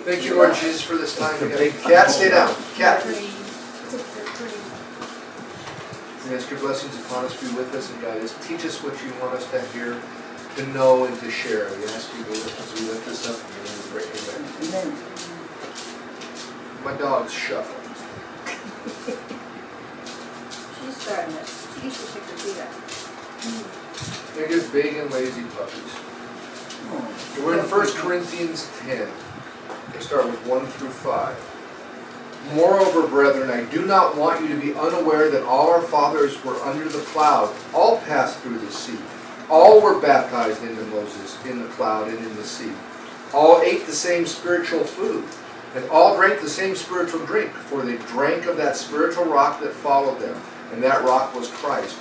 Thank you, Lord Jesus, for this time together. Cat, stay down. Cat. We ask your blessings upon us, be with us and guide us. Teach us what you want us to hear, to know, and to share. We ask you to be with us as we lift this up in your name. We pray. Amen. My dog's shuffling. She's starting it. She used to pick her feet up. They're just big and lazy puppies. We're in 1 Corinthians 10. We'll start with 1 through 5. Moreover, brethren, I do not want you to be unaware that all our fathers were under the cloud. All passed through the sea. All were baptized into Moses in the cloud and in the sea. All ate the same spiritual food, and all drank the same spiritual drink, for they drank of that spiritual rock that followed them, and that rock was Christ.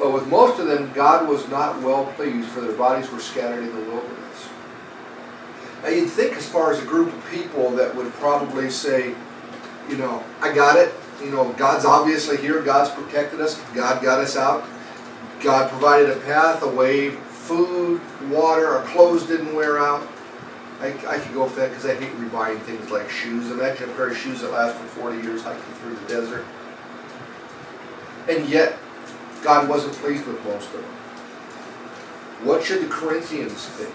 But with most of them, God was not well pleased, for their bodies were scattered in the wilderness. Now you'd think as far as a group of people that would probably say, you know, I got it. You know, God's obviously here. God's protected us. God got us out. God provided a path, a way, food, water. Our clothes didn't wear out. I could go with that because I hate rebuying things like shoes. Imagine a pair of shoes that last for 40 years hiking through the desert. And yet, God wasn't pleased with most of them. What should the Corinthians think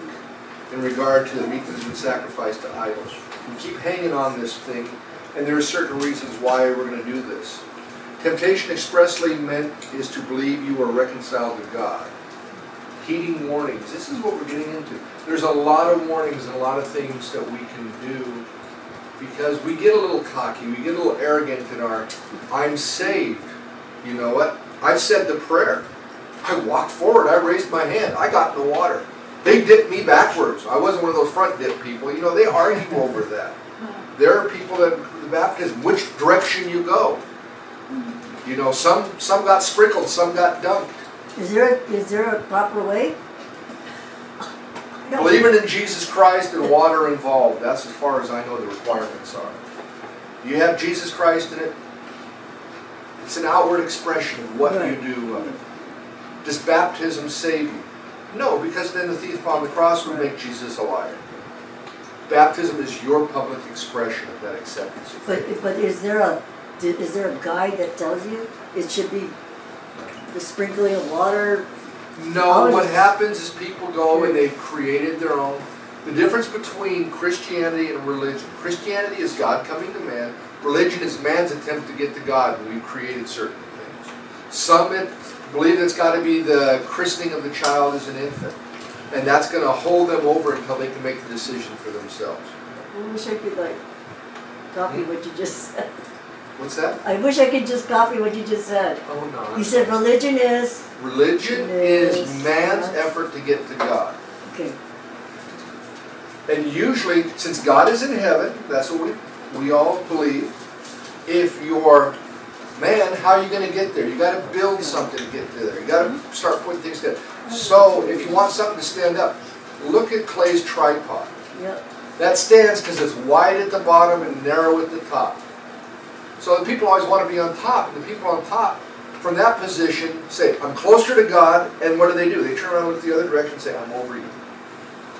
in regard to the meat that's been sacrificed to idols? We keep hanging on this thing, and there are certain reasons why we're going to do this. Temptation expressly meant is to believe you are reconciled to God. Heeding warnings. This is what we're getting into. There's a lot of warnings and a lot of things that we can do because we get a little cocky, we get a little arrogant in our, I'm saved. You know what? I've said the prayer. I walked forward, I raised my hand, I got in the water. They dipped me backwards. I wasn't one of those front dip people. You know, they argue over that. There are people that, the baptism, which direction you go. You know, some got sprinkled, some got dunked. Is there a proper way? Believing in Jesus Christ and water involved. That's as far as I know the requirements are. You have Jesus Christ in it. It's an outward expression of what you do of it. Does baptism save you? No, because then the thief upon the cross would make Jesus a liar. Baptism is your public expression of that acceptance. But is there a guide that tells you it should be the sprinkling of water? No, what happens is people go and they've created their own. The difference between Christianity and religion. Christianity is God coming to man. Religion is man's attempt to get to God, and we've created certain things. Some believe it's got to be the christening of the child as an infant. And that's going to hold them over until they can make the decision for themselves. I wish I could copy what you just said. What's that? I wish I could just copy what you just said. Oh, no. You said religion is? Religion is man's effort to get to God. Okay. And usually, since God is in heaven, that's what we all believe. If you're man, how are you going to get there? You got to build something to get there. You got to start putting things together. So, if you want something to stand up, look at Clay's tripod. Yep. That stands because it's wide at the bottom and narrow at the top. So the people always want to be on top, and the people on top, from that position, say, I'm closer to God, and what do? They turn around and look the other direction and say, I'm over you.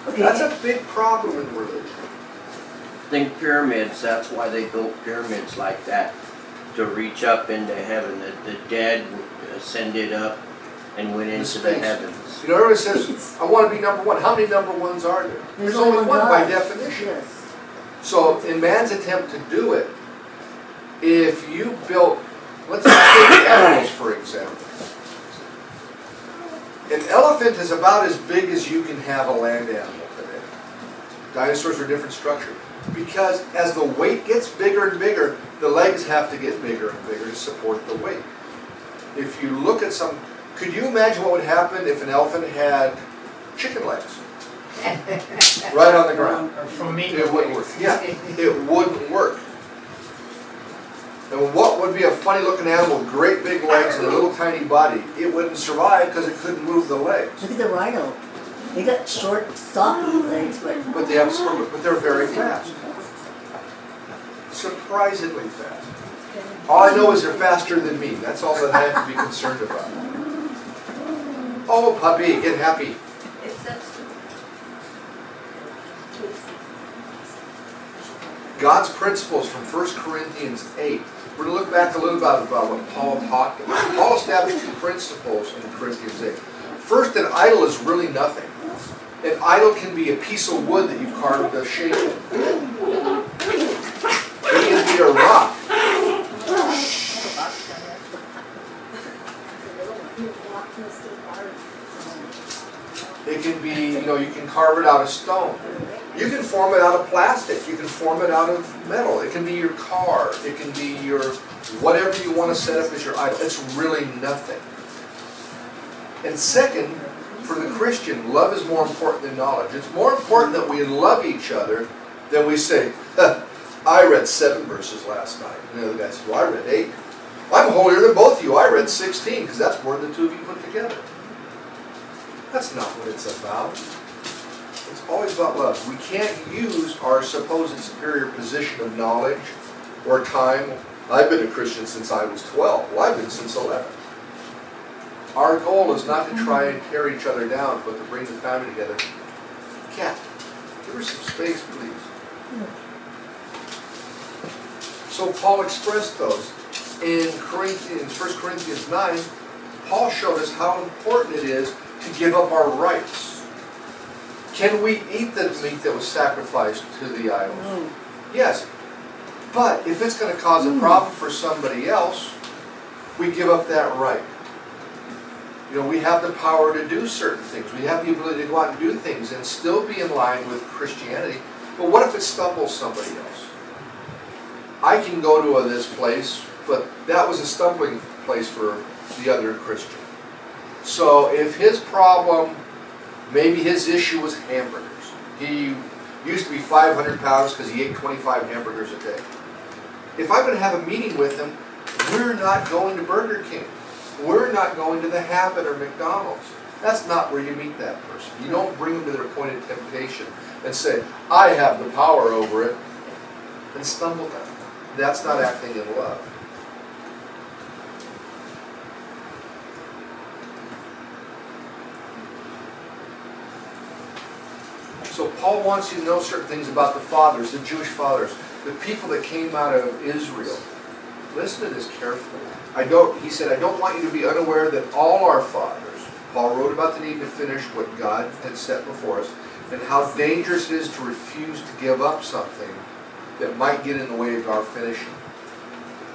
Okay. That's a big problem in religion. Think pyramids, that's why they built pyramids like that, to reach up into heaven. The dead ascended up and went into the heavens. You know, everyone says, I want to be number one. How many number ones are there? There's only one by definition. Yes. So in man's attempt to do it, if you built, let's take animals for example. An elephant is about as big as you can have a land animal today. Dinosaurs are a different structure. Because as the weight gets bigger and bigger, the legs have to get bigger and bigger to support the weight. If you look at some, could you imagine what would happen if an elephant had chicken legs? Right on the ground. Or from me. It wouldn't work. Yeah, it wouldn't work. And what would be a funny looking animal with great big legs and a little tiny body? It wouldn't survive because it couldn't move the legs. Look at the rhino. They got short, stocky legs, but they have spur, but they're very fast. Surprisingly fast. All I know is they're faster than me. That's all that I have to be concerned about. Oh, puppy, get happy. God's principles from 1 Corinthians 8. We're going to look back a little bit about what Paul talked about. Paul established 2 principles in Corinthians 8. First, an idol is really nothing. An idol can be a piece of wood that you've carved a shape in. It can be a rock. It can be, you can carve it out of stone. You can form it out of plastic. You can form it out of metal. It can be your car. It can be your, whatever you want to set up as your idol. It's really nothing. And second, for the Christian, love is more important than knowledge. It's more important that we love each other than we say, I read 7 verses last night. And the other guy says, well, I read 8. I'm holier than both of you. I read 16, because that's more than the 2 of you put together. That's not what it's about. It's always about love. We can't use our supposed superior position of knowledge or time. I've been a Christian since I was 12. Well, I've been since 11. Our goal is not to try and tear each other down, but to bring the family together. Cat, give her some space, please. So Paul expressed those. In 1 Corinthians 9, Paul showed us how important it is to give up our rights. Can we eat the meat that was sacrificed to the idols? No. Yes. But if it's going to cause a problem for somebody else, we give up that right. We have the power to do certain things. We have the ability to go out and do things and still be in line with Christianity. But what if it stumbles somebody else? I can go to this place, but that was a stumbling place for the other Christian. So if his problem, maybe his issue was hamburgers. He used to be 500 pounds because he ate 25 hamburgers a day. If I'm going to have a meeting with him, we're not going to Burger King. We're not going to the Habit or McDonald's. That's not where you meet that person. You don't bring them to their point of temptation and say, I have the power over it, and stumble them. That's not acting in love. So Paul wants you to know certain things about the fathers, the Jewish fathers, the people that came out of Israel. Listen to this carefully. He said, I don't want you to be unaware that all our fathers, Paul wrote about the need to finish what God had set before us, and how dangerous it is to refuse to give up something that might get in the way of our finishing.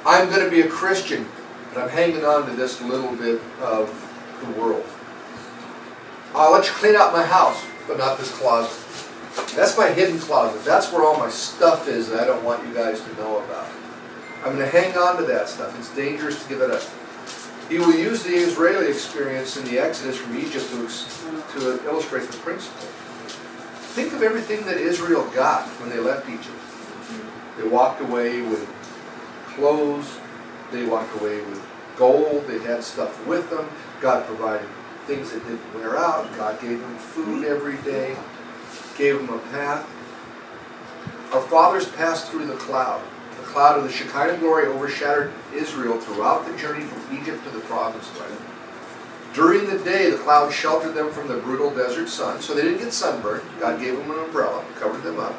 I'm going to be a Christian, but I'm hanging on to this little bit of the world. I'll let you clean out my house, but not this closet. That's my hidden closet. That's where all my stuff is that I don't want you guys to know about. I'm going to hang on to that stuff. It's dangerous to give it up. He will use the Israeli experience in the Exodus from Egypt to illustrate the principle. Think of everything that Israel got when they left Egypt. They walked away with clothes. They walked away with gold. They had stuff with them. God provided things that didn't wear out. God gave them food every day. Gave them a path. Our fathers passed through the cloud. The cloud of the Shekinah glory overshadowed Israel throughout the journey from Egypt to the promised land. During the day, the cloud sheltered them from the brutal desert sun, so they didn't get sunburned. God gave them an umbrella, covered them up.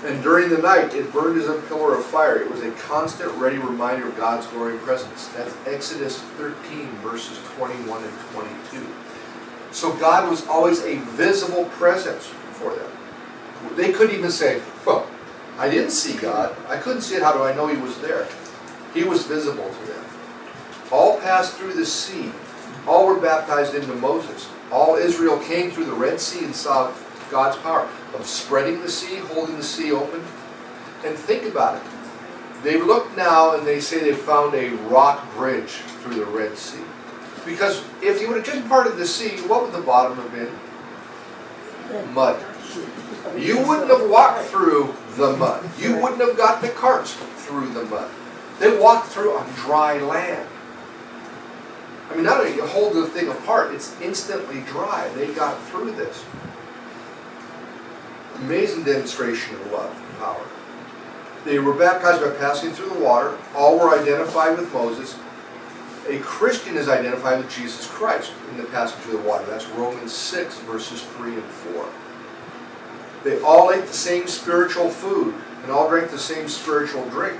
And during the night, it burned as a pillar of fire. It was a constant, ready reminder of God's glory and presence. That's Exodus 13, verses 21 and 22. So God was always a visible presence for them. They couldn't even say, well, I didn't see God. I couldn't see it. How do I know He was there? He was visible to them. All passed through the sea. All were baptized into Moses. All Israel came through the Red Sea and saw God's power of spreading the sea, holding the sea open. And think about it. They look now and they say they found a rock bridge through the Red Sea. Because if you would have just parted the sea, what would the bottom have been? Mud. You wouldn't have walked through the mud. You wouldn't have got the carts through the mud. They walked through on dry land. I mean, not only you hold the thing apart, it's instantly dry. They got through this. Amazing demonstration of love and power. They were baptized by passing through the water. All were identified with Moses. A Christian is identified with Jesus Christ in the passage through the water. That's Romans 6, verses 3 and 4. They all ate the same spiritual food and all drank the same spiritual drink.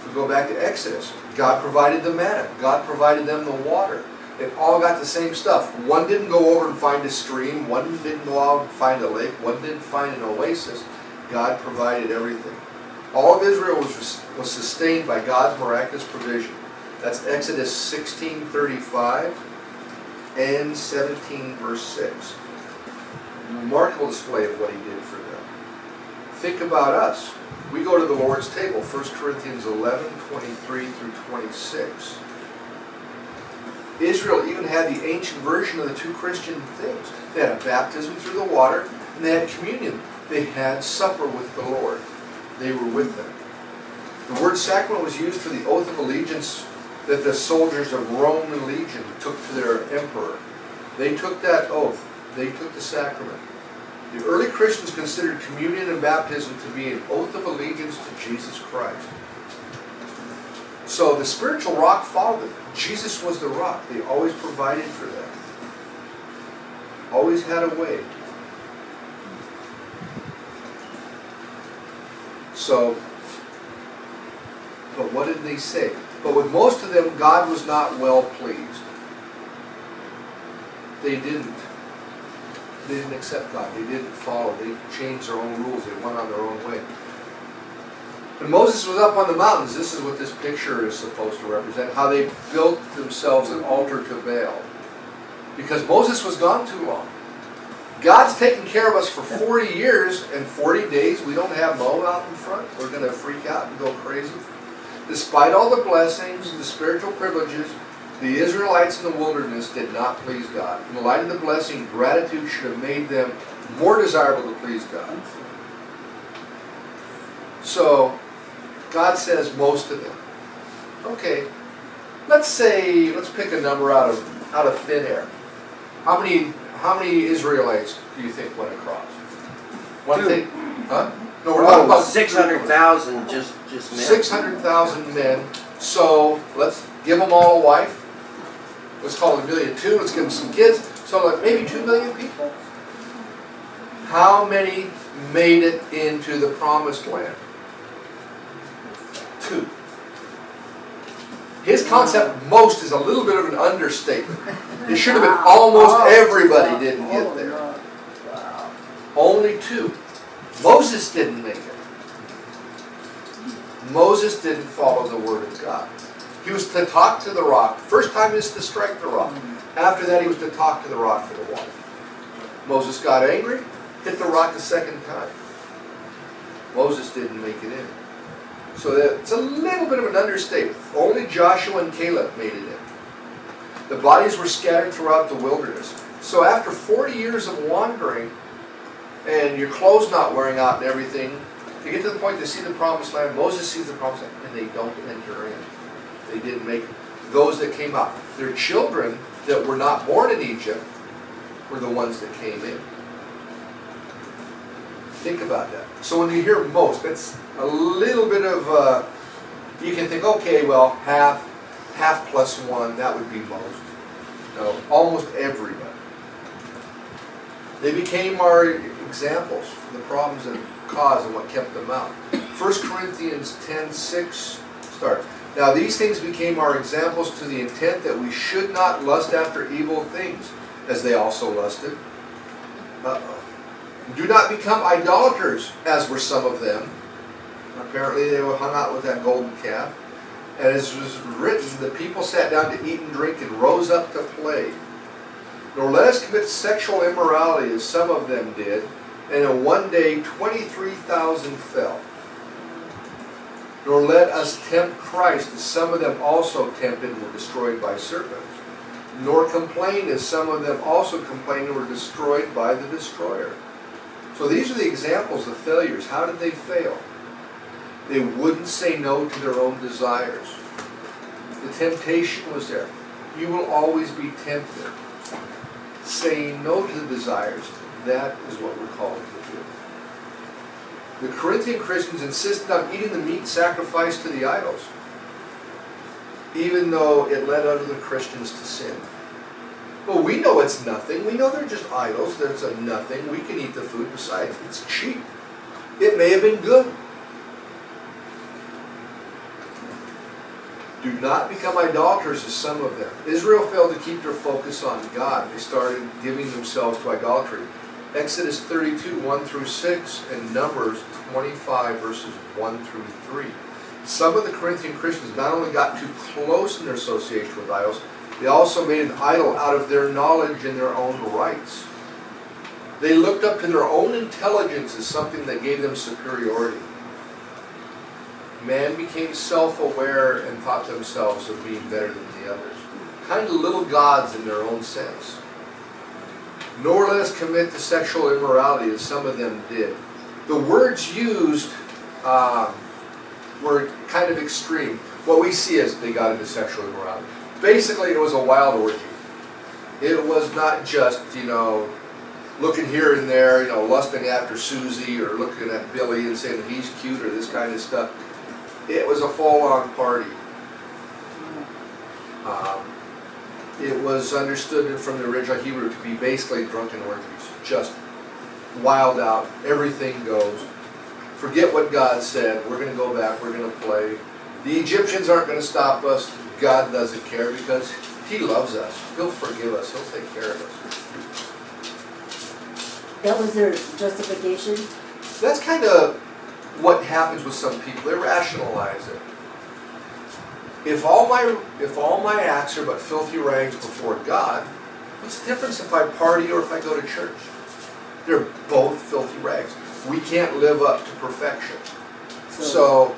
We go back to Exodus. God provided the manna. God provided them the water. They all got the same stuff. One didn't go over and find a stream. One didn't go out and find a lake. One didn't find an oasis. God provided everything. All of Israel was sustained by God's miraculous provision. That's Exodus 16:35 and 17 verse 6. Remarkable display of what he did for them. Think about us. We go to the Lord's table, 1 Corinthians 11:23 through 26. Israel even had the ancient version of the two Christian things. They had a baptism through the water, and they had communion. They had supper with the Lord. They were with them. The word sacrament was used for the oath of allegiance that the soldiers of Roman legion took to their emperor. They took that oath. They took the sacrament. The early Christians considered communion and baptism to be an oath of allegiance to Jesus Christ. So the spiritual rock followed them. Jesus was the rock. They always provided for them. Always had a way. So, but what did they say? But with most of them, God was not well pleased. They didn't accept God. They didn't follow. They changed their own rules. They went on their own way. When Moses was up on the mountains, this is what this picture is supposed to represent, how they built themselves an altar to Baal. Because Moses was gone too long. God's taken care of us for 40 years and 40 days. We don't have Mo out in front. We're going to freak out and go crazy. Despite all the blessings, the spiritual privileges, the Israelites in the wilderness did not please God. In the light of the blessing, gratitude should have made them more desirable to please God. So, God says most of them. Okay, let's pick a number out of thin air. How many Israelites do you think went across? One thing, huh? No, we're talking about 600,000 just men. 600,000 men. So let's give them all a wife. Let's call it 1,000,002. Let's give them some kids. So like maybe 2 million people. How many made it into the promised land? 2. His concept, most, is a little bit of an understatement. It should have been almost everybody didn't get there. Only 2. Moses didn't make it. Moses didn't follow the word of God. He was to talk to the rock. First time is to strike the rock. After that he was to talk to the rock for the water. Moses got angry, hit the rock the second time. Moses didn't make it in. So it's a little bit of an understatement. Only Joshua and Caleb made it in. The bodies were scattered throughout the wilderness. So after 40 years of wandering, and your clothes not wearing out and everything, to get to the point to see the promised land, Moses sees the promised land, and they don't enter in. They didn't make it. Those that came out. Their children that were not born in Egypt were the ones that came in. Think about that. So when you hear most, that's a little bit of, you can think, okay, well, half plus 1, that would be most. No, almost everybody. They became our examples for the problems that caused and what kept them out. 1 Corinthians 10:6 starts. Now these things became our examples to the intent that we should not lust after evil things, as they also lusted. Do not become idolaters, as were some of them. Apparently they were hung out with that golden calf. And as was written, the people sat down to eat and drink and rose up to play. Nor let us commit sexual immorality, as some of them did, and in one day 23,000 fell. Nor let us tempt Christ, as some of them also tempted and were destroyed by serpents. Nor complain, as some of them also complained and were destroyed by the destroyer. So these are the examples of failures. How did they fail? They wouldn't say no to their own desires. The temptation was there. You will always be tempted. Saying no to the desires, that is what we're called to do. The Corinthian Christians insisted on eating the meat sacrificed to the idols, even though it led other Christians to sin. Well, we know it's nothing. We know they're just idols. There's a nothing. We can eat the food. Besides, it's cheap. It may have been good. Do not become idolaters as some of them. Israel failed to keep their focus on God. They started giving themselves to idolatry. Exodus 32, 1 through 6, and Numbers 25, verses 1 through 3. Some of the Corinthian Christians not only got too close in their association with idols, they also made an idol out of their knowledge and their own rights. They looked up to their own intelligence as something that gave them superiority. Man became self-aware and thought themselves of being better than the others. Kind of little gods in their own sense. Nor let us commit to sexual immorality as some of them did. The words used were kind of extreme. What we see is they got into sexual immorality. Basically, it was a wild orgy. It was not just, looking here and there, lusting after Susie or looking at Billy and saying he's cute or this kind of stuff. It was a full-on party. It was understood from the original Hebrew to be basically drunken orgies. Just wild out. Everything goes. Forget what God said. We're going to go back. We're going to play. The Egyptians aren't going to stop us. God doesn't care because He loves us. He'll forgive us. He'll take care of us. That was their justification? That's kind of what happens with some people. They rationalize it. If all my acts are but filthy rags before God, what's the difference if I party or if I go to church? They're both filthy rags. We can't live up to perfection. So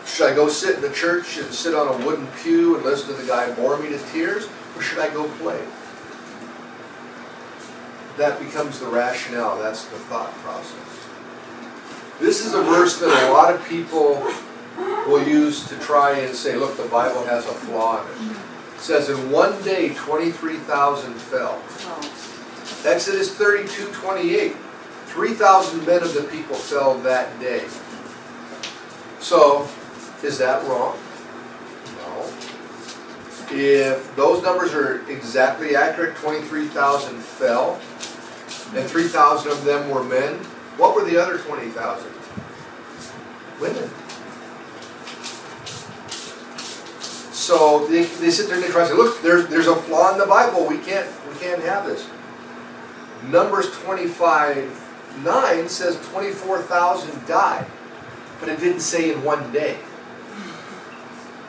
should I go sit in the church and sit on a wooden pew and listen to the guy bore me to tears? Or should I go play? That becomes the rationale. That's the thought process. This is a verse that a lot of people will use to try and say, look, the Bible has a flaw in it. It says, in one day, 23,000 fell. Exodus 32, 28. 3,000 men of the people fell that day. So, is that wrong? No. If those numbers are exactly accurate, 23,000 fell, and 3,000 of them were men, what were the other 20,000? Women. So they sit there and they try to say, look, there's a flaw in the Bible. We can't have this. Numbers 25:9 says 24,000 died, but it didn't say in one day.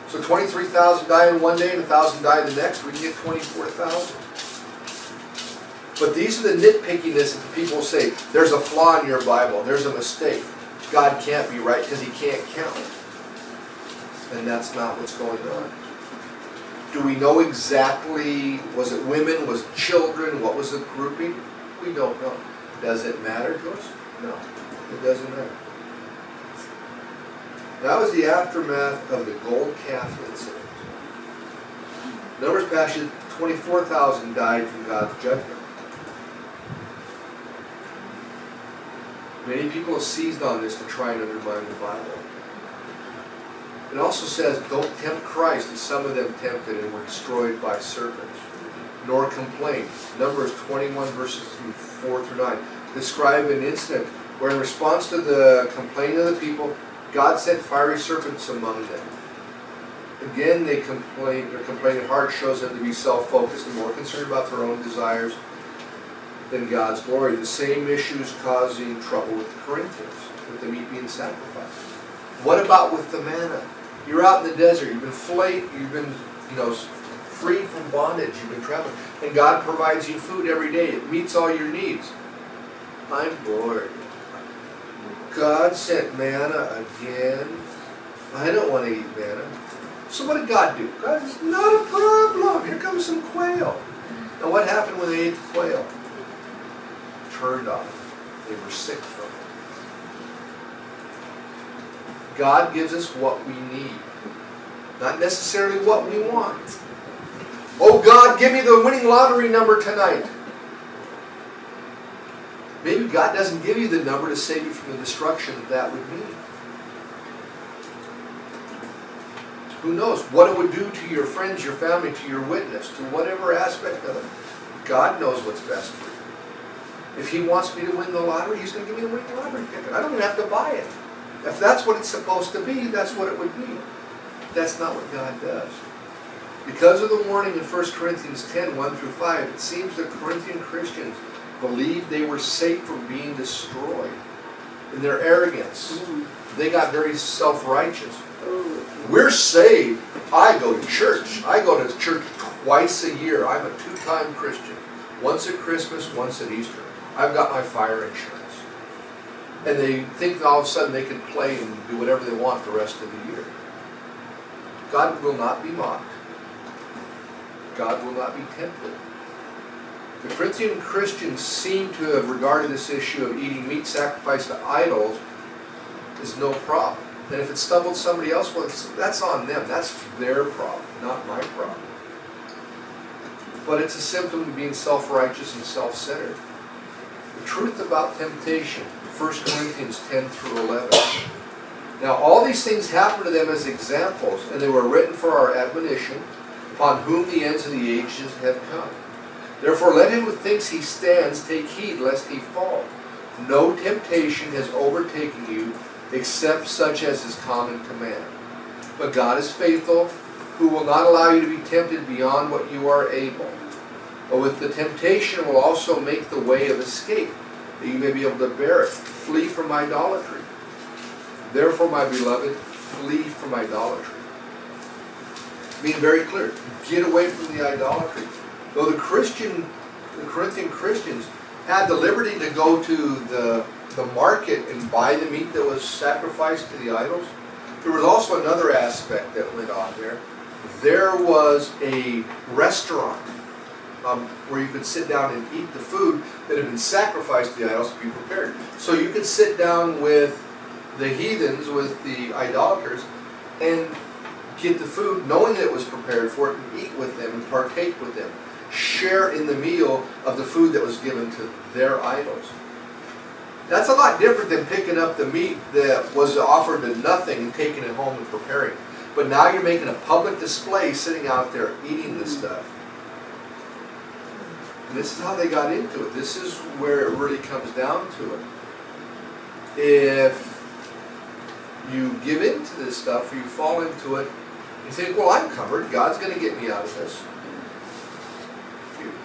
So 23,000 died in one day and 1,000 died the next. We can get 24,000. But these are the nitpickiness that the people say, there's a flaw in your Bible, there's a mistake. God can't be right because He can't count. And that's not what's going on. Do we know exactly, was it women, was it children, what was the grouping? We don't know. Does it matter to us? No, it doesn't matter. That was the aftermath of the gold calf incident. Numbers passage, 24,000 died from God's judgment. Many people have seized on this to try and undermine the Bible. It also says, don't tempt Christ, as some of them tempted and were destroyed by serpents, nor complain. Numbers 21 verses 4 through 9 describe an incident where in response to the complaint of the people, God sent fiery serpents among them. Again, their complaining heart shows them to be self-focused and more concerned about their own desires than God's glory. The same issues causing trouble with the Corinthians, with the meat being sacrificed. What about with the manna? You're out in the desert, you've been freed from bondage, you've been traveling, and God provides you food every day. It meets all your needs. I'm bored. God sent manna again. I don't want to eat manna. So what did God do? God says, not a problem. Here comes some quail. Now what happened when they ate the quail? Turned on them. They were sick from it. God gives us what we need. Not necessarily what we want. Oh God, give me the winning lottery number tonight. Maybe God doesn't give you the number to save you from the destruction that would mean. Who knows what it would do to your friends, your family, to your witness, to whatever aspect of it. God knows what's best for you. If He wants me to win the lottery, He's going to give me the winning lottery ticket. I don't even have to buy it. If that's what it's supposed to be, that's what it would be. That's not what God does. Because of the warning in 1 Corinthians 10, 1 through 5, it seems the Corinthian Christians believed they were safe from being destroyed. In their arrogance, they got very self-righteous. We're saved. I go to church. I go to church twice a year. I'm a 2-time Christian. Once at Christmas, once at Easter. I've got my fire insurance. And they think that all of a sudden they can play and do whatever they want the rest of the year. God will not be mocked. God will not be tempted. The Corinthian Christians seem to have regarded this issue of eating meat sacrificed to idols as no problem. And if it stumbled somebody else, well, that's on them. That's their problem, not my problem. But it's a symptom of being self-righteous and self-centered. The truth about temptation, 1 Corinthians 10 through 11. Now all these things happened to them as examples, and they were written for our admonition, upon whom the ends of the ages have come. Therefore let him who thinks he stands take heed lest he fall. No temptation has overtaken you except such as is common to man. But God is faithful, who will not allow you to be tempted beyond what you are able. But with the temptation will also make the way of escape, that you may be able to bear it. Flee from idolatry. Therefore, my beloved, flee from idolatry. Being very clear, get away from the idolatry. Though the Corinthian Christians had the liberty to go to the market and buy the meat that was sacrificed to the idols, there was also another aspect that went on there. There was a restaurant where you could sit down and eat the food that had been sacrificed to the idols to be prepared. So you could sit down with the heathens, with the idolaters, and get the food knowing that it was prepared for it, and eat with them and partake with them. Share in the meal of the food that was given to their idols. That's a lot different than picking up the meat that was offered to nothing and taking it home and preparing. But now you're making a public display, sitting out there eating this stuff. And this is how they got into it. This is where it really comes down to it. If you give in to this stuff, or you fall into it, you think, well, I'm covered. God's going to get me out of this.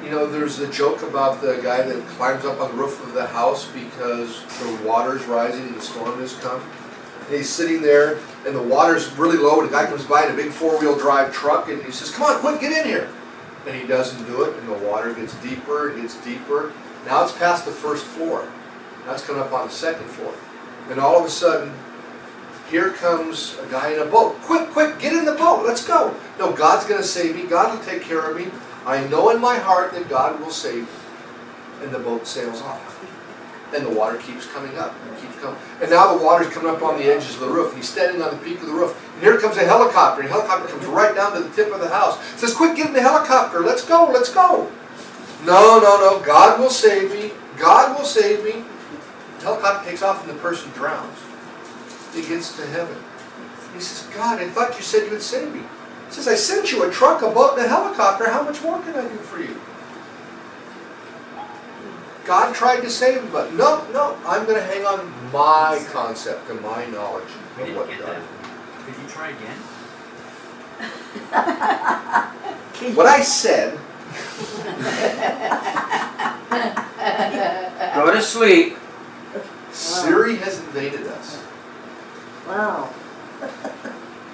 You know, there's a joke about the guy that climbs up on the roof of the house because the water's rising and the storm has come. And he's sitting there, and the water's really low, and the guy comes by in a big 4-wheel drive truck, and he says, come on, quick, get in here. And he doesn't do it, and the water gets deeper, it gets deeper. Now it's past the first floor. Now it's coming up on the second floor. And all of a sudden, here comes a guy in a boat. Quick, quick, get in the boat, let's go. No, God's going to save me. God will take care of me. I know in my heart that God will save me. And the boat sails off. And the water keeps coming up and keeps coming. And now the water's coming up on the edges of the roof. And he's standing on the peak of the roof. And here comes a helicopter. And the helicopter comes right down to the tip of the house. It says, quick, get in the helicopter. Let's go, let's go. No, no, no. God will save me. God will save me. The helicopter takes off and the person drowns. He gets to heaven. He says, God, I thought you said you would save me. He says, I sent you a truck, a boat, and a helicopter. How much more can I do for you? God tried to save him, but no, I'm going to hang on my concept and my knowledge of what God is. Could you try again? What I said, Go to sleep. Siri has invaded us. Wow.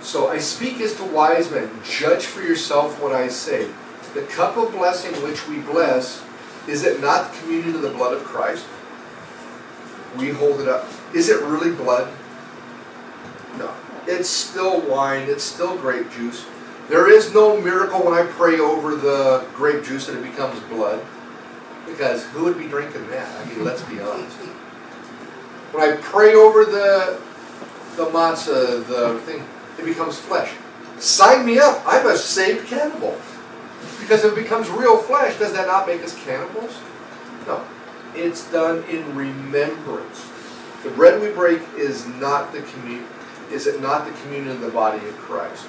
So I speak as to wise men. Judge for yourself what I say. The cup of blessing which we bless, is it not the communion of the blood of Christ? We hold it up. Is it really blood? No. It's still wine. It's still grape juice. There is no miracle when I pray over the grape juice that it becomes blood. Because who would be drinking that? I mean, let's be honest. When I pray over the matzah, the thing, it becomes flesh. Sign me up. I'm a saved cannibal. Because if it becomes real flesh, does that not make us cannibals? No. It's done in remembrance. The bread we break is not the communion. Is it not the communion of the body of Christ?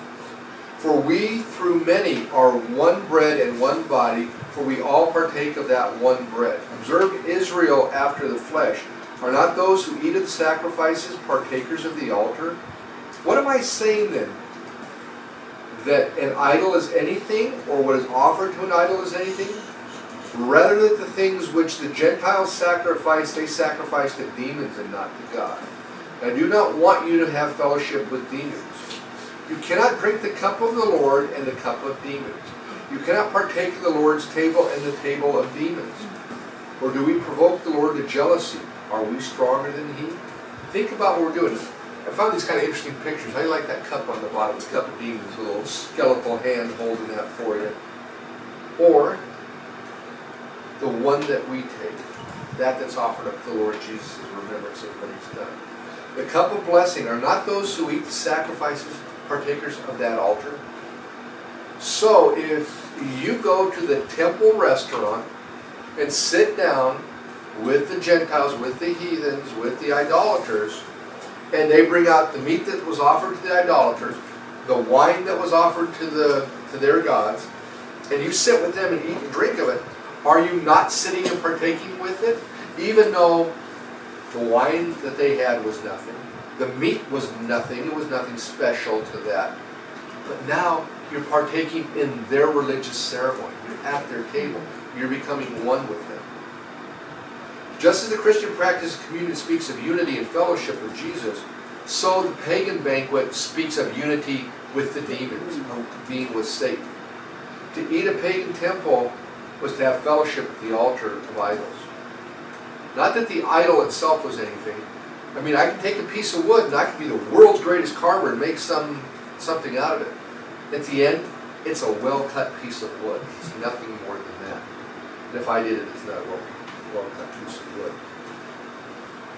For we through many are one bread and one body, for we all partake of that one bread. Observe Israel after the flesh. Are not those who eat of the sacrifices partakers of the altar? What am I saying then? That an idol is anything, or what is offered to an idol is anything? Rather than the things which the Gentiles sacrifice, they sacrifice to demons and not to God. I do not want you to have fellowship with demons. You cannot drink the cup of the Lord and the cup of demons. You cannot partake of the Lord's table and the table of demons. Or do we provoke the Lord to jealousy? Are we stronger than He? Think about what we're doing. I found these kind of interesting pictures. How do you like that cup on the bottom, the cup of demons, with a little skeletal hand holding that for you? Or the one that we take, that's offered up to the Lord Jesus as remembrance of what He's done. The cup of blessing, are not those who eat the sacrifices partakers of that altar? So if you go to the temple restaurant and sit down with the Gentiles, with the heathens, with the idolaters, and they bring out the meat that was offered to the idolaters, the wine that was offered to their gods, and you sit with them and eat and drink of it, are you not sitting and partaking with it? Even though the wine that they had was nothing. The meat was nothing. It was nothing special to that. But now you're partaking in their religious ceremony. You're at their table. You're becoming one with them. Just as the Christian practice of communion speaks of unity and fellowship with Jesus, so the pagan banquet speaks of unity with the demons, of being with Satan. To eat a pagan temple was to have fellowship at the altar of idols. Not that the idol itself was anything. I mean, I can take a piece of wood and I can be the world's greatest carver and make something out of it. At the end, it's a well-cut piece of wood. It's nothing more than that. And if I did it, it's not a well-cut piece of wood.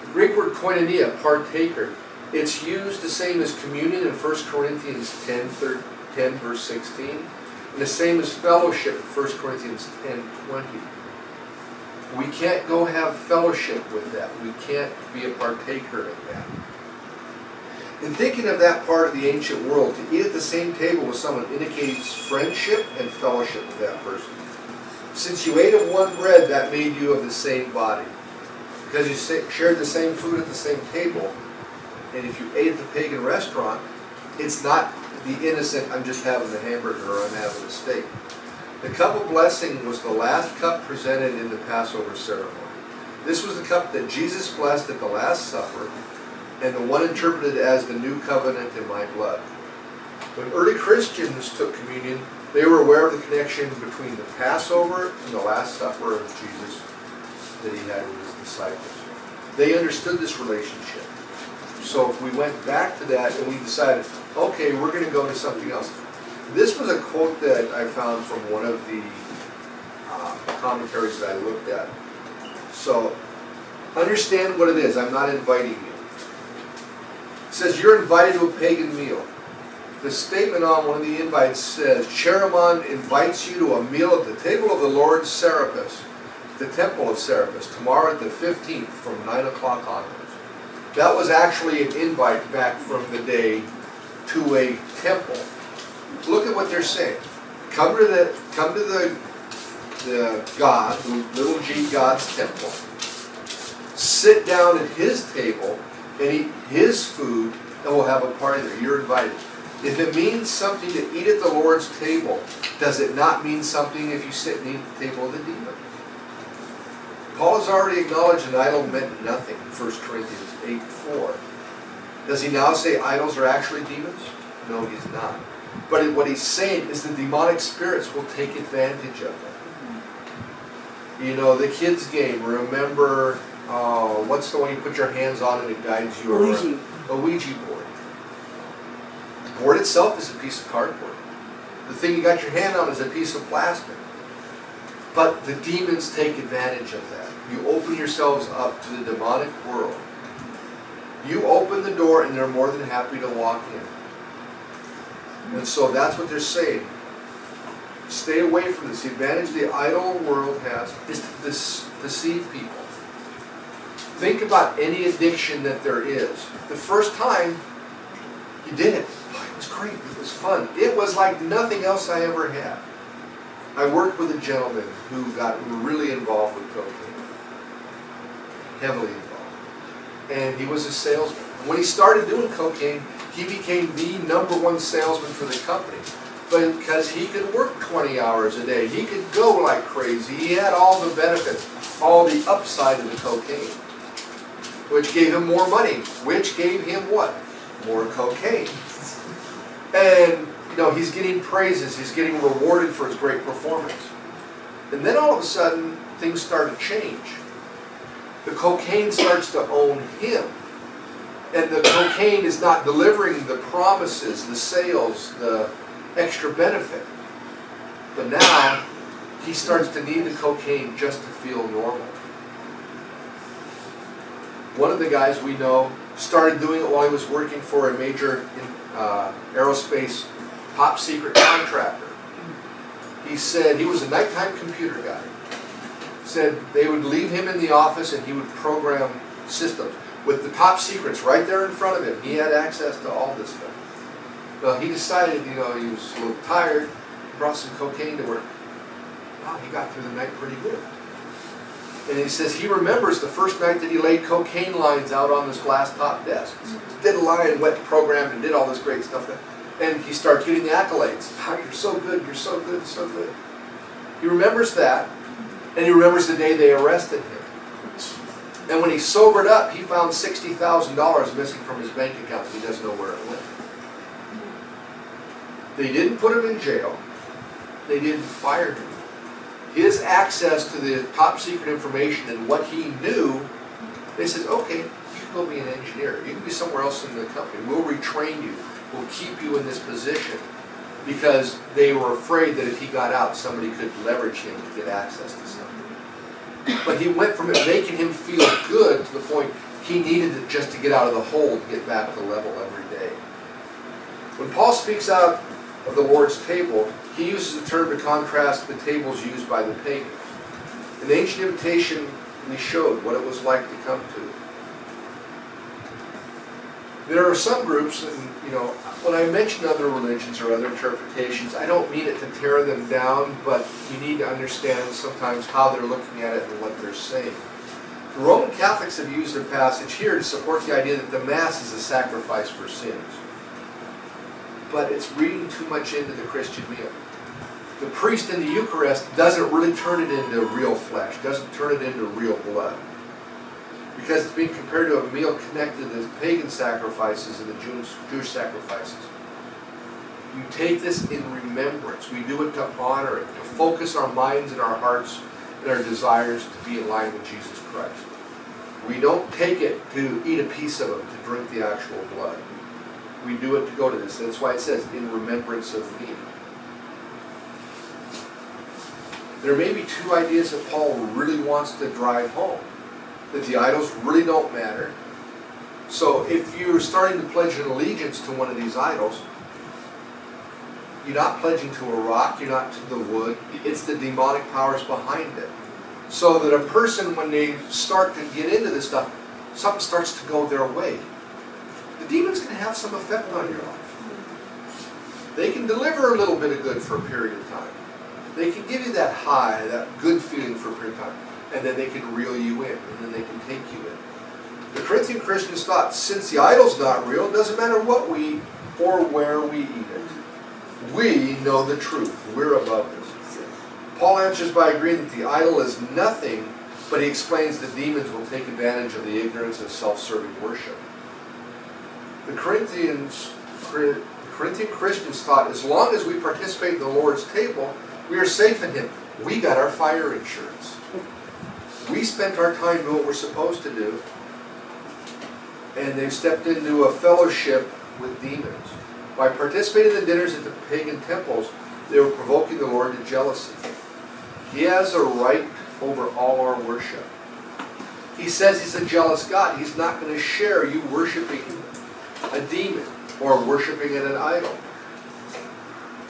The Greek word koinonia, partaker, it's used the same as communion in 1 Corinthians 10 verse 16, and the same as fellowship in 1 Corinthians 10:20. We can't go have fellowship with that. We can't be a partaker of that. In thinking of that part of the ancient world, to eat at the same table with someone indicates friendship and fellowship with that person. Since you ate of one bread, that made you of the same body. Because you shared the same food at the same table. And if you ate at the pagan restaurant, it's not the innocent, I'm just having the hamburger or I'm having a steak. The cup of blessing was the last cup presented in the Passover ceremony. This was the cup that Jesus blessed at the Last Supper, and the one interpreted as the new covenant in my blood. When early Christians took communion, they were aware of the connection between the Passover and the Last Supper of Jesus that He had with His disciples. They understood this relationship. So if we went back to that and we decided, okay, we're going to go to something else. This was a quote that I found from one of the commentaries that I looked at. So, understand what it is. I'm not inviting you. It says, you're invited to a pagan meal. The statement on one of the invites says, Charamon invites you to a meal at the table of the Lord Serapis, the temple of Serapis, tomorrow at the 15th from 9 o'clock onwards. That was actually an invite back from the day to a temple. Look at what they're saying. Come to the God, the little G God's temple. Sit down at His table and eat His food, and we'll have a party there. You're invited. If it means something to eat at the Lord's table, does it not mean something if you sit and eat at the table of the demon? Paul has already acknowledged an idol meant nothing in 1 Corinthians 8:4. Does he now say idols are actually demons? No, he's not. But what he's saying is the demonic spirits will take advantage of it. You know, the kids' game, remember, what's the one you put your hands on and it guides you around? A Ouija board. The board itself is a piece of cardboard. The thing you got your hand on is a piece of plastic. But the demons take advantage of that. You open yourselves up to the demonic world. You open the door and they're more than happy to walk in. And so that's what they're saying. Stay away from this. The advantage the idol world has is to deceive people. Think about any addiction that there is. The first time you did it, like, It was great. It was fun. It was like nothing else I ever had. I worked with a gentleman who got really involved with cocaine. Heavily involved. And he was a salesman. When he started doing cocaine, he became the #1 salesman for the company. But because he could work 20 hours a day, he could go like crazy. He had all the benefits, all the upside of the cocaine, which gave him more money, which gave him what? More cocaine. And you know, he's getting praises, he's getting rewarded for his great performance. And then all of a sudden, things start to change. The cocaine starts to own him. And the cocaine is not delivering the promises, the sales, the extra benefit. But now, he starts to need the cocaine just to feel normal. One of the guys we know started doing it while he was working for a major aerospace top secret contractor. He said he was a nighttime computer guy. Said they would leave him in the office and he would program systems with the top secrets right there in front of him. He had access to all this stuff. Well, he decided, you know, he was a little tired, brought some cocaine to work. Wow, he got through the night pretty good. And he says he remembers the first night that he laid cocaine lines out on this glass top desk. Did a line, went programmed, and did all this great stuff. And he starts getting the accolades. How you're so good, you're so good, so good. He remembers that, and he remembers the day they arrested him. And when he sobered up, he found $60,000 missing from his bank account. He doesn't know where it went. They didn't put him in jail. They didn't fire him. His access to the top secret information and what he knew, they said, okay, you can go be an engineer. You can be somewhere else in the company. We'll retrain you. We'll keep you in this position. Because they were afraid that if he got out, somebody could leverage him to get access to something. But he went from it making him feel good to the point he needed it just to get out of the hole to get back to level every day. When Paul speaks out of the Lord's table, he uses the term to contrast the tables used by the pagans. An ancient invitation we showed what it was like to come to. There are some groups, and you know, when I mention other religions or other interpretations, I don't mean it to tear them down, but you need to understand sometimes how they're looking at it and what they're saying. The Roman Catholics have used a passage here to support the idea that the Mass is a sacrifice for sins. But it's reading too much into the Christian meal. The priest in the Eucharist doesn't really turn it into real flesh, doesn't turn it into real blood. Because it's being compared to a meal connected to the pagan sacrifices and the Jewish sacrifices. You take this in remembrance. We do it to honor it, to focus our minds and our hearts and our desires to be in line with Jesus Christ. We don't take it to eat a piece of it, to drink the actual blood. We do it to go to this. That's why it says, in remembrance of me. There may be two ideas that Paul really wants to drive home. That the idols really don't matter. So if you're starting to pledge an allegiance to one of these idols, you're not pledging to a rock, you're not to the wood. It's the demonic powers behind it. So that a person, when they start to get into this stuff, something starts to go their way. The demon's going to have some effect on your life. They can deliver a little bit of good for a period of time. They can give you that high, that good feeling for a period of time. And then they can reel you in, and then they can take you in. The Corinthian Christians thought, since the idol's not real, it doesn't matter what we eat or where we eat it. We know the truth. We're above this. Paul answers by agreeing that the idol is nothing, but he explains that demons will take advantage of the ignorance of self-serving worship. The Corinthian Christians thought, as long as we participate in the Lord's table, we are safe in Him. We got our fire insurance. We spent our time doing what we're supposed to do, and they've stepped into a fellowship with demons. By participating in the dinners at the pagan temples, they were provoking the Lord to jealousy. He has a right over all our worship. He says He's a jealous God. He's not going to share you worshiping a demon or worshiping an idol.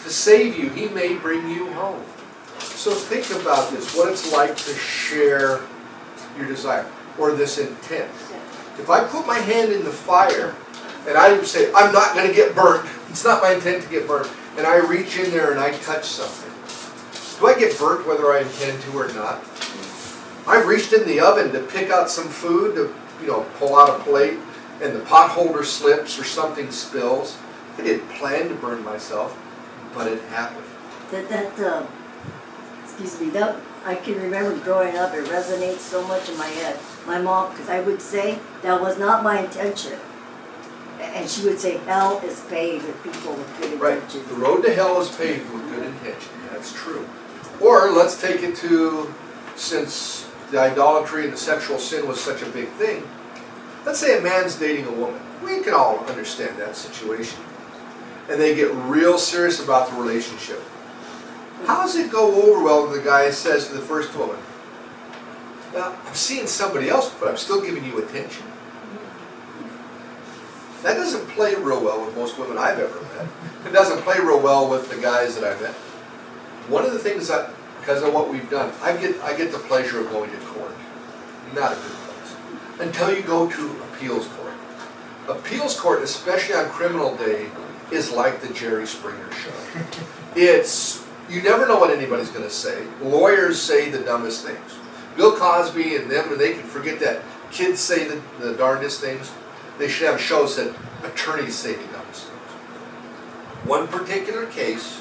To save you, He may bring you home. So think about this, what it's like to share your desire, or this intent. If I put my hand in the fire and I would say, I'm not going to get burnt. It's not my intent to get burnt. And I reach in there and I touch something. Do I get burnt whether I intend to or not? I've reached in the oven to pick out some food, to pull out a plate, and the pot holder slips or something spills. I didn't plan to burn myself, but it happened. Excuse me, that, I can remember growing up, it resonates so much in my head. My mom, because I would say, that was not my intention. And she would say, hell is paved with people with good intentions. Right, the road to hell is paved with good intention, that's true. Or let's take it to, since the idolatry and the sexual sin was such a big thing, let's say a man's dating a woman. We can all understand that situation. And they get real serious about the relationship. How does it go over well when the guy says to the first woman, well, I'm seeing somebody else, but I'm still giving you attention? That doesn't play real well with most women I've ever met. It doesn't play real well with the guys that I've met. One of the things that, because of what we've done, I get the pleasure of going to court. Not a good place. Until you go to appeals court. Appeals court, especially on criminal day, is like the Jerry Springer show. You never know what anybody's going to say. Lawyers say the dumbest things. Bill Cosby and them, and they can forget that. Kids say the darndest things. They should have a show that said attorneys say the dumbest things. One particular case,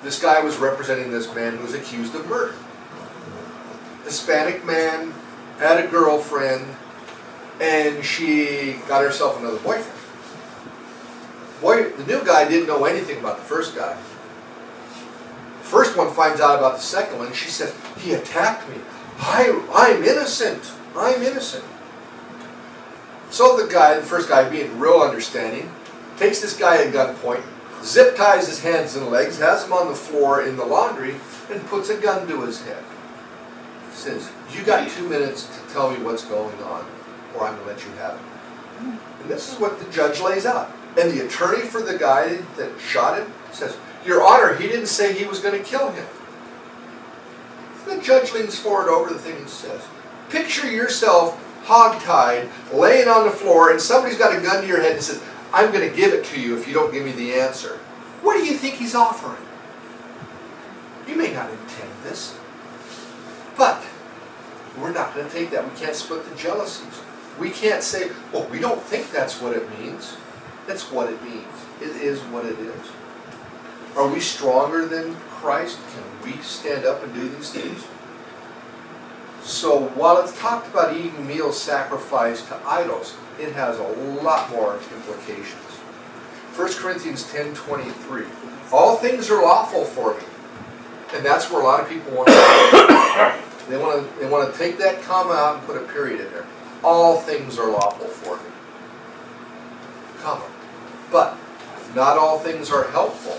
this guy was representing this man who was accused of murder. Hispanic man, had a girlfriend, and she got herself another boyfriend. The new guy didn't know anything about the first guy. The first one finds out about the second one. She says, he attacked me. I'm innocent. I'm innocent. So the first guy, being real understanding, takes this guy at gunpoint, zip ties his hands and legs, has him on the floor in the laundry, and puts a gun to his head. Says, you got 2 minutes to tell me what's going on, or I'm going to let you have it. And this is what the judge lays out. And the attorney for the guy that shot him says, Your Honor, he didn't say he was going to kill him. The judge leans forward over the thing and says, picture yourself hogtied, laying on the floor, and somebody's got a gun to your head and says, I'm going to give it to you if you don't give me the answer. What do you think he's offering? You may not intend this, but we're not going to take that. We can't split the jealousies. We can't say, well, we don't think that's what it means. That's what it means. It is what it is. Are we stronger than Christ? Can we stand up and do these things? So while it's talked about eating meals sacrificed to idols, it has a lot more implications. 1 Corinthians 10:23. All things are lawful for me. And that's where a lot of people want to go. They want to take that comma out and put a period in there. All things are lawful for me. Comma. But not all things are helpful.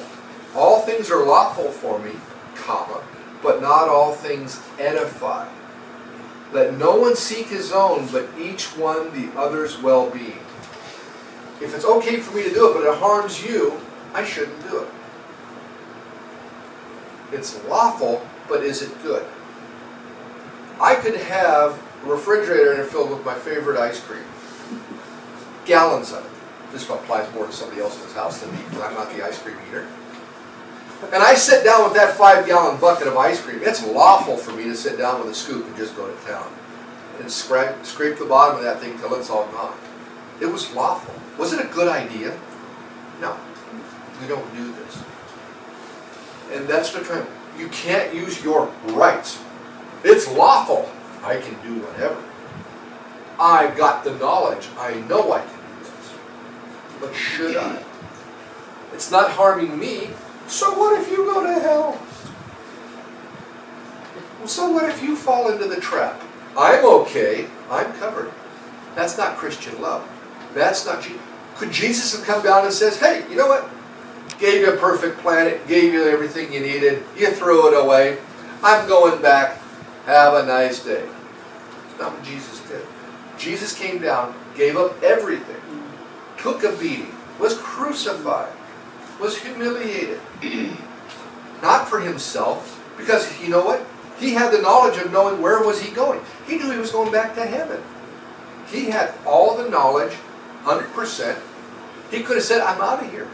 All things are lawful for me, comma, but not all things edify. Let no one seek his own, but each one the other's well-being. If it's okay for me to do it, but it harms you, I shouldn't do it. It's lawful, but is it good? I could have a refrigerator in it filled with my favorite ice cream. Gallons of it. This applies more to somebody else in this house than me, because I'm not the ice cream eater. And I sit down with that 5-gallon bucket of ice cream. It's lawful for me to sit down with a scoop and just go to town. And scrape the bottom of that thing till it's all gone. It was lawful. Was it a good idea? No. We don't do this. And that's the trend. You can't use your rights. It's lawful. I can do whatever. I've got the knowledge. I know I can do this. But should I? It's not harming me. So what if you go to hell? So what if you fall into the trap? I'm okay. I'm covered. That's not Christian love. That's not Jesus. Could Jesus have come down and says, hey, you know what? Gave you a perfect planet, gave you everything you needed, you threw it away. I'm going back. Have a nice day. It's not what Jesus did. Jesus came down, gave up everything, took a beating, was crucified, was humiliated. Not for himself, because you know what? He had the knowledge of knowing where was he going. He knew he was going back to heaven. He had all the knowledge 100%, he could have said, I'm out of here.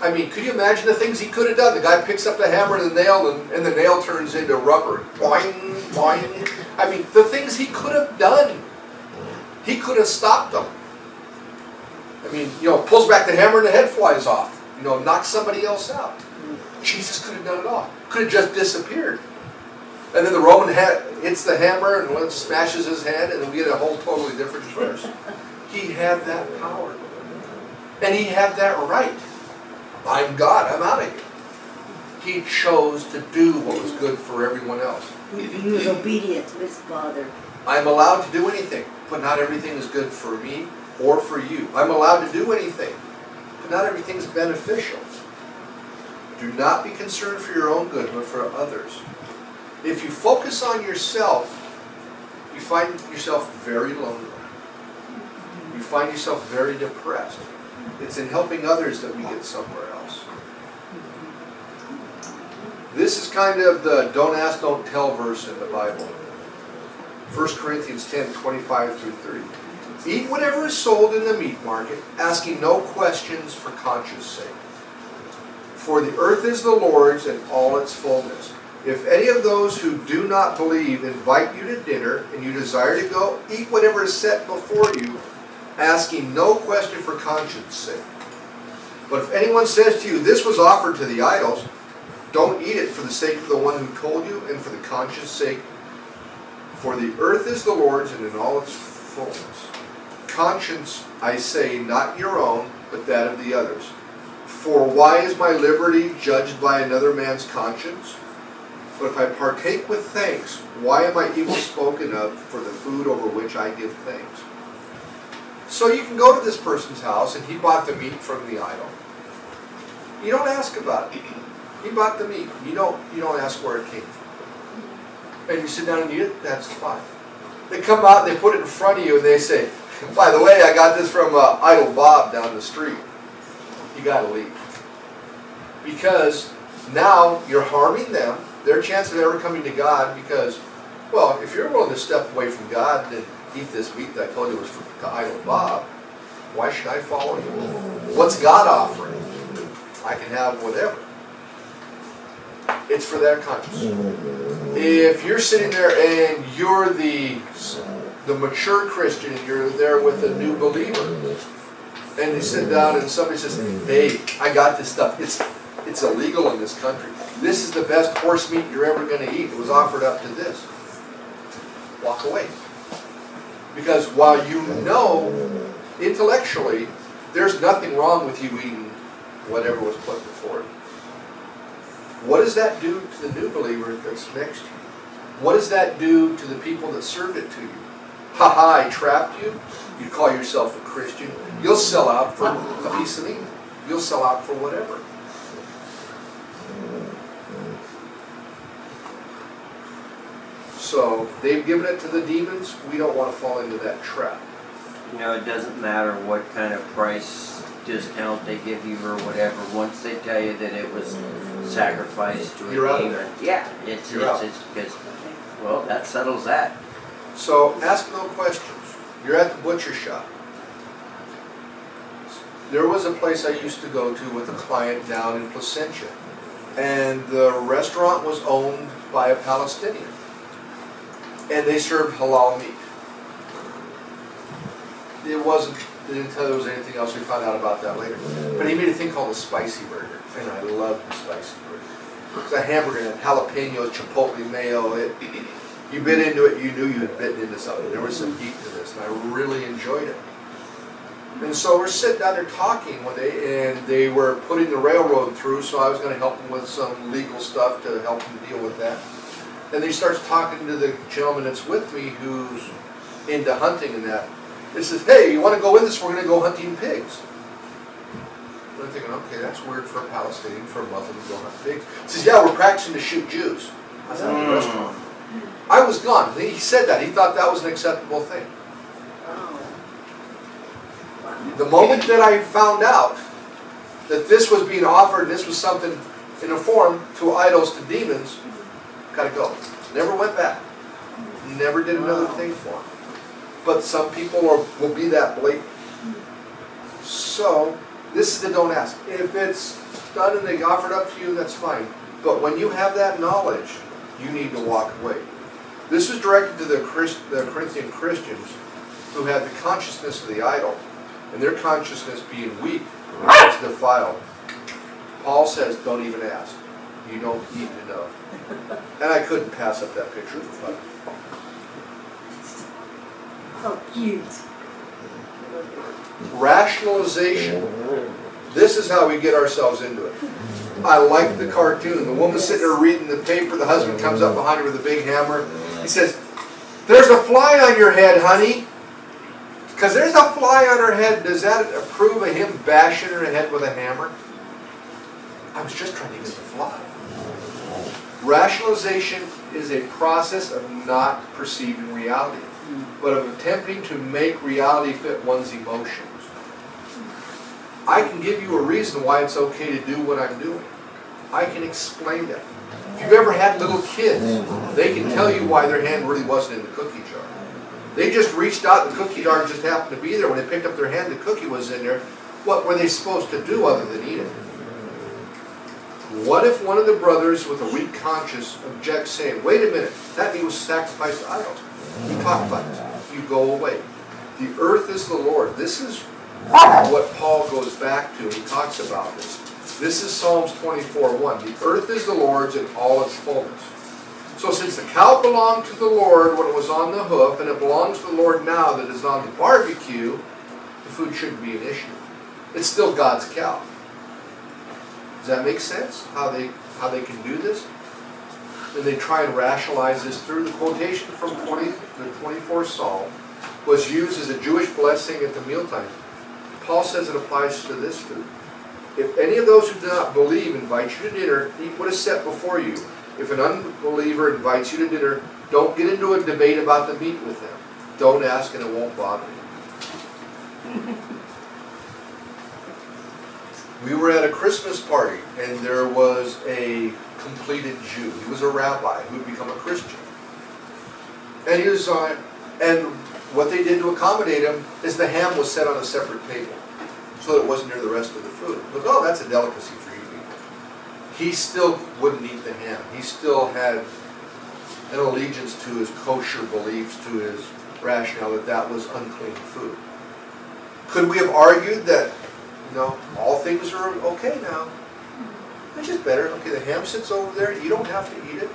I mean, could you imagine the things he could have done? The guy picks up the hammer and the nail, and the nail turns into rubber. Boing, boing. I mean, the things he could have done. He could have stopped them. I mean, pulls back the hammer and the head flies off. Knocks somebody else out. Jesus could have done it all. Could have just disappeared. And then the Roman hits the hammer and smashes his head, and then we get a whole totally different verse. He had that power. And he had that right. I'm God, I'm out of here. He chose to do what was good for everyone else. He was obedient to his Father. I'm allowed to do anything, but not everything is good for me or for you. I'm allowed to do anything, but not everything is beneficial. Do not be concerned for your own good, but for others. If you focus on yourself, you find yourself very lonely. You find yourself very depressed. It's in helping others that we get somewhere else. This is kind of the don't ask, don't tell verse in the Bible. 1 Corinthians 10, 25 through 30. Eat whatever is sold in the meat market, asking no questions for conscience sake. For the earth is the Lord's and all its fullness. If any of those who do not believe invite you to dinner, and you desire to go, eat whatever is set before you, asking no question for conscience sake. But if anyone says to you, this was offered to the idols, don't eat it for the sake of the one who told you and for the conscience sake. For the earth is the Lord's and in all its fullness. Conscience, I say, not your own, but that of the others. For why is my liberty judged by another man's conscience? But if I partake with thanks, why am I evil spoken of for the food over which I give thanks? So you can go to this person's house and he bought the meat from the idol. You don't ask about it. He bought the meat. You don't ask where it came from. And you sit down and eat it, that's fine. They come out and they put it in front of you and they say, by the way, I got this from Idol Bob down the street. You got to leave. Because now you're harming them, their chance of ever coming to God, because, well, if you're willing to step away from God and eat this meat that I told you was from Idol Bob, why should I follow you? What's God offering? I can have whatever. It's for their conscience. If you're sitting there and you're the mature Christian and you're there with a new believer, and you sit down and somebody says, hey, I got this stuff. It's illegal in this country. This is the best horse meat you're ever going to eat. It was offered up to this. Walk away. Because while you know intellectually there's nothing wrong with you eating whatever was put before you, what does that do to the new believer that's next to you? What does that do to the people that served it to you? Ha ha, I trapped you. You call yourself a Christian. You'll sell out for a piece of meat. You'll sell out for whatever. So they've given it to the demons. We don't want to fall into that trap. It doesn't matter what kind of price discount they give you or whatever. Once they tell you that it was sacrificed to You're a out of demon, there. yeah, it's because, well, that settles that. So ask no questions. You're at the butcher shop. There was a place I used to go to with a client down in Placentia, and the restaurant was owned by a Palestinian, and they served halal meat. They didn't tell there was anything else. We found out about that later. But he made a thing called a spicy burger, and I love the spicy burger. It's a hamburger and jalapenos, chipotle mayo. You bit into it, you knew you had bitten into something. There was some heat to this, and I really enjoyed it. And so we're sitting down there talking one day, and they were putting the railroad through, so I was going to help them with some legal stuff to help them deal with that. And he starts talking to the gentleman that's with me who's into hunting and that. He says, hey, you want to go with us? We're going to go hunting pigs. And I'm thinking, okay, that's weird for a Palestinian, for a Muslim to go hunt pigs. He says, yeah, we're practicing to shoot Jews. I was at the restaurant. I was gone. He said that. He thought that was an acceptable thing. The moment that I found out that this was being offered, this was something in a form to idols, to demons, gotta go. Never went back. Never did another thing for them. But some people will be that blatant. So, this is the don't ask. If it's done and they offer it up to you, that's fine. But when you have that knowledge, you need to walk away. This was directed to the Corinthian Christians who had the consciousness of the idol, and their consciousness being weak, it's defiled. Paul says, don't even ask. You don't need to know. And I couldn't pass up that picture of the flood. How cute. Rationalization. This is how we get ourselves into it. I like the cartoon. The woman's sitting there reading the paper. The husband comes up behind her with a big hammer. He says, there's a fly on your head, honey. Because there's a fly on her head. Does that approve of him bashing her head with a hammer? I was just trying to get the fly. Rationalization is a process of not perceiving reality, but of attempting to make reality fit one's emotions. I can give you a reason why it's okay to do what I'm doing. I can explain that. If you've ever had little kids, they can tell you why their hand really wasn't in the cookie jar. They just reached out, the cookie jar just happened to be there. When they picked up their hand, the cookie was in there. What were they supposed to do other than eat it? What if one of the brothers with a weak conscience objects, saying, wait a minute, that meat was sacrificed to idols. We talked about this. You go away. The earth is the Lord. This is what Paul goes back to. He talks about this. This is Psalms 24:1. The earth is the Lord's in all its fullness. So since the cow belonged to the Lord when it was on the hoof, and it belongs to the Lord now that it's on the barbecue, the food shouldn't be an issue. It's still God's cow. Does that make sense? How they can do this? And they try and rationalize this through. The quotation from the 24th Psalm was used as a Jewish blessing at the mealtime. Paul says it applies to this food. If any of those who do not believe invite you to dinner, eat what is set before you. If an unbeliever invites you to dinner, don't get into a debate about the meat with them. Don't ask and it won't bother you. We were at a Christmas party, and there was a completed Jew. He was a rabbi who had become a Christian. And he was and what they did to accommodate him is the ham was set on a separate table, so that it wasn't near the rest of the food. He goes, oh, that's a delicacy for you people. He still wouldn't eat the ham. He still had an allegiance to his kosher beliefs, to his rationale that that was unclean food. Could we have argued that, you know, all things are okay now? It's just better. Okay, the ham sits over there. You don't have to eat it.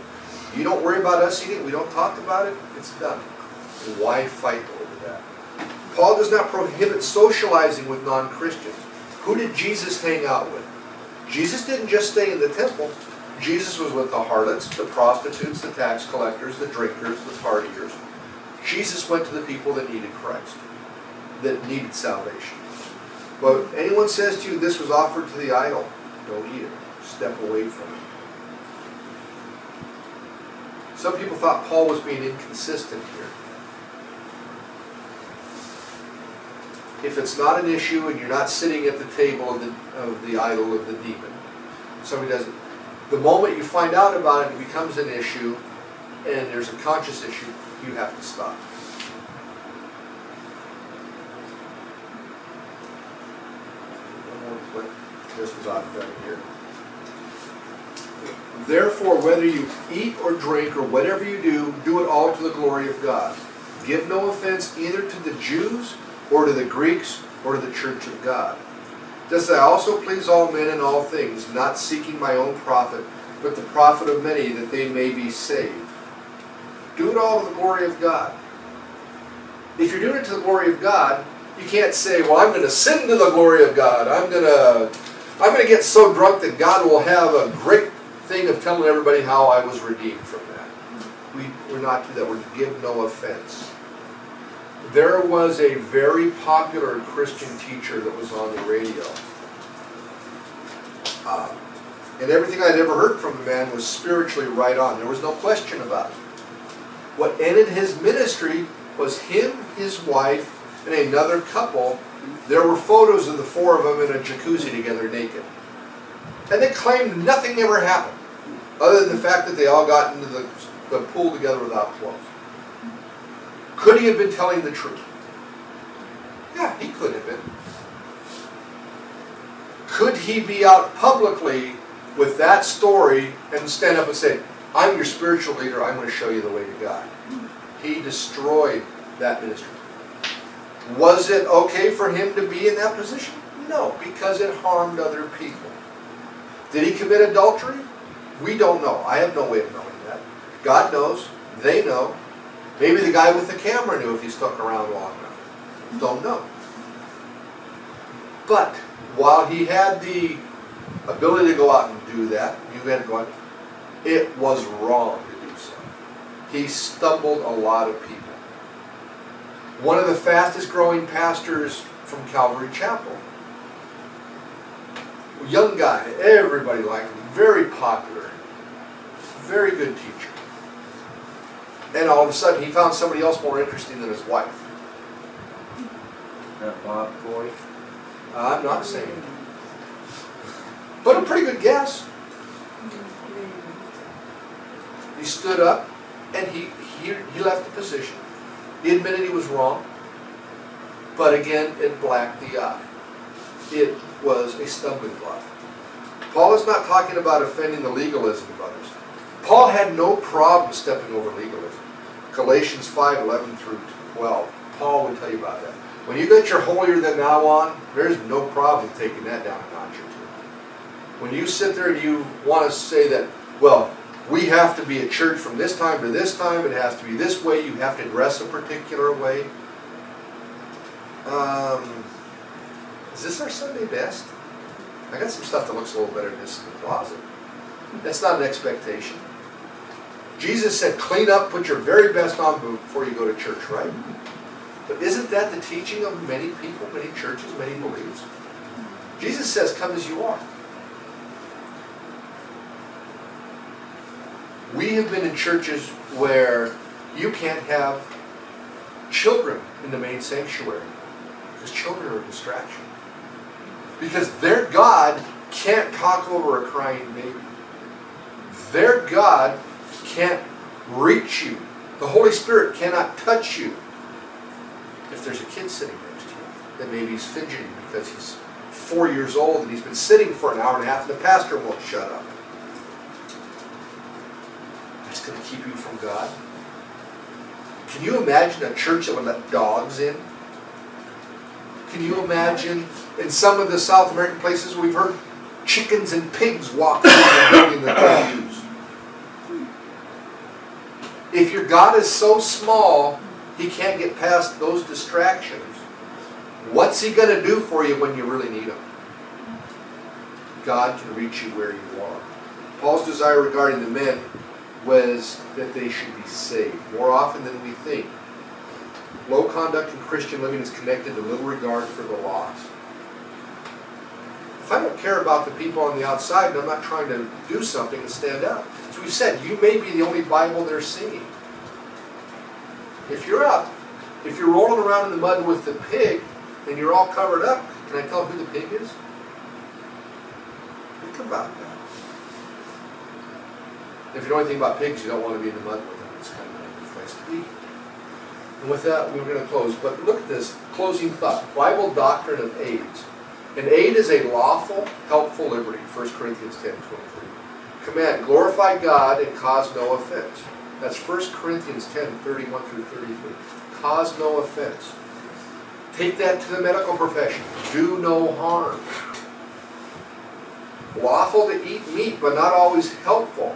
You don't worry about us eating it. We don't talk about it. It's done. Why fight over that? Paul does not prohibit socializing with non-Christians. Who did Jesus hang out with? Jesus didn't just stay in the temple. Jesus was with the harlots, the prostitutes, the tax collectors, the drinkers, the partiers. Jesus went to the people that needed Christ, that needed salvation. But if anyone says to you, this was offered to the idol, don't eat it. Step away from it. Some people thought Paul was being inconsistent here. If it's not an issue and you're not sitting at the table of the idol of the demon, somebody doesn't. The moment you find out about it, it becomes an issue, and there's a conscious issue, you have to stop. This is out here. Therefore, whether you eat or drink or whatever you do, do it all to the glory of God. Give no offense either to the Jews or to the Greeks or to the church of God. Just as I also please all men in all things, not seeking my own profit, but the profit of many, that they may be saved. Do it all to the glory of God. If you're doing it to the glory of God, you can't say, well, I'm going to sin to the glory of God. I'm going to get so drunk that God will have a great thing of telling everybody how I was redeemed from that. We're not to that. We're to give no offense. There was a very popular Christian teacher that was on the radio. And everything I'd ever heard from the man was spiritually right on. There was no question about it. What ended his ministry was him, his wife, and another couple. There were photos of the four of them in a jacuzzi together naked. And they claimed nothing ever happened, other than the fact that they all got into the pool together without clothes. Could he have been telling the truth? Yeah. Yeah, he could have been. Could he be out publicly with that story and stand up and say, I'm your spiritual leader, I'm going to show you the way to God? He destroyed that ministry. Was it okay for him to be in that position? No, because it harmed other people. Did he commit adultery? We don't know. I have no way of knowing that. God knows. They know. Maybe the guy with the camera knew if he stuck around long enough. Don't know. But while he had the ability to go out and do that, you had to go out, it was wrong to do so. He stumbled a lot of people. One of the fastest growing pastors from Calvary Chapel. Young guy, everybody liked him, very popular, very good teacher. And all of a sudden he found somebody else more interesting than his wife. Bob Coy. I'm not saying. But a pretty good guess. He stood up and he left the position. He admitted he was wrong. But again, it blacked the eye. It was a stumbling block. Paul is not talking about offending the legalism of others. Paul had no problem stepping over legalism. Galatians 5:11 through 12. Paul would tell you about that. When you get your holier than thou on, there's no problem taking that down a notch or two. When you sit there and you want to say that, well, we have to be a church from this time to this time, it has to be this way, you have to dress a particular way. Is this our Sunday best? I got some stuff that looks a little better than this in the closet. That's not an expectation. Jesus said, clean up, put your very best on before you go to church, right? But isn't that the teaching of many people, many churches, many beliefs? Jesus says, come as you are. We have been in churches where you can't have children in the main sanctuary because children are a distraction. Because their God can't talk over a crying baby. Their God can't reach you. The Holy Spirit cannot touch you if there's a kid sitting next to you that maybe he's fidgeting because he's 4 years old and he's been sitting for an hour and a half and the pastor won't shut up. That's going to keep you from God. Can you imagine a church that would let dogs in? Can you imagine in some of the South American places we've heard chickens and pigs walk through the building that they use? If your God is so small, He can't get past those distractions, what's He going to do for you when you really need Him? God can reach you where you are. Paul's desire regarding the men was that they should be saved. More often than we think, low conduct in Christian living is connected to little regard for the lost. If I don't care about the people on the outside and I'm not trying to do something and stand out, as we've said, you may be the only Bible they're singing. If you're up, if you're rolling around in the mud with the pig and you're all covered up, can I tell who the pig is? Think about that. If you know anything about pigs, you don't want to be in the mud with them. It's kind of a good place to be. And with that, we're going to close. But look at this closing thought. Bible doctrine of aids. An aid is a lawful, helpful liberty. 1 Corinthians 10:23. Command, glorify God and cause no offense. That's 1 Corinthians 10:31 through 33. Cause no offense. Take that to the medical profession. Do no harm. Lawful to eat meat, but not always helpful.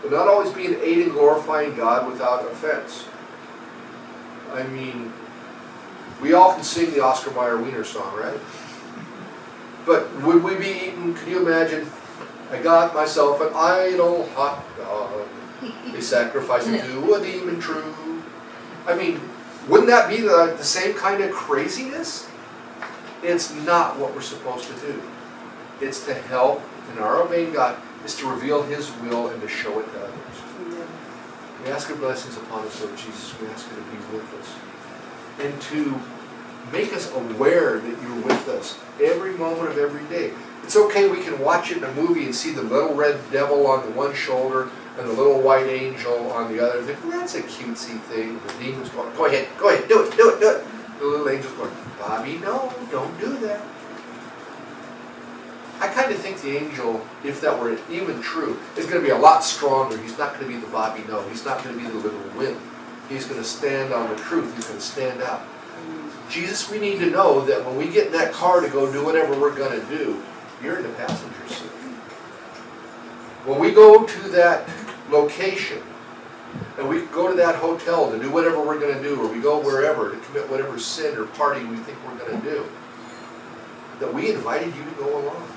But not always be an aid in glorifying God without offense. I mean, we all can sing the Oscar Mayer Wiener song, right? But would we be eating, can you imagine, I got myself an idle hot dog. They sacrificed it to a demon true. I mean, wouldn't that be the same kind of craziness? It's not what we're supposed to do. It's to help, and our obeying God is to reveal His will and to show it to others. We ask your blessings upon us, Lord Jesus. We ask you to be with us. And to make us aware that you're with us every moment of every day. It's okay, we can watch it in a movie and see the little red devil on the one shoulder and the little white angel on the other. Think, well, that's a cutesy thing. The demon's going, go ahead, do it. The little angel's going, Bobby, Bobby, no, don't do that. I kind of think the angel, if that were even true, is going to be a lot stronger. He's not going to be the Bobby, no. He's not going to be the little wimp. He's going to stand on the truth. He's going to stand out. Jesus, we need to know that when we get in that car to go do whatever we're going to do, you're in the passenger seat. When we go to that location, and we go to that hotel to do whatever we're going to do, or we go wherever to commit whatever sin or party we think we're going to do, that we invited you to go along.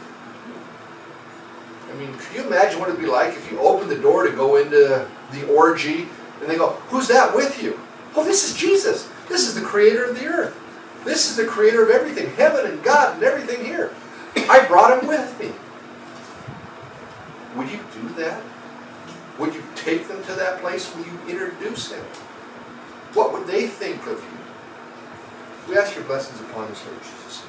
I mean, could you imagine what it'd be like if you opened the door to go into the orgy, and they go, who's that with you? Oh, this is Jesus. This is the creator of the earth. This is the creator of everything, heaven and God and everything here. I brought him with me. Would you do that? Would you take them to that place? Would you introduce him? What would they think of you? We ask your blessings upon us, Lord Jesus.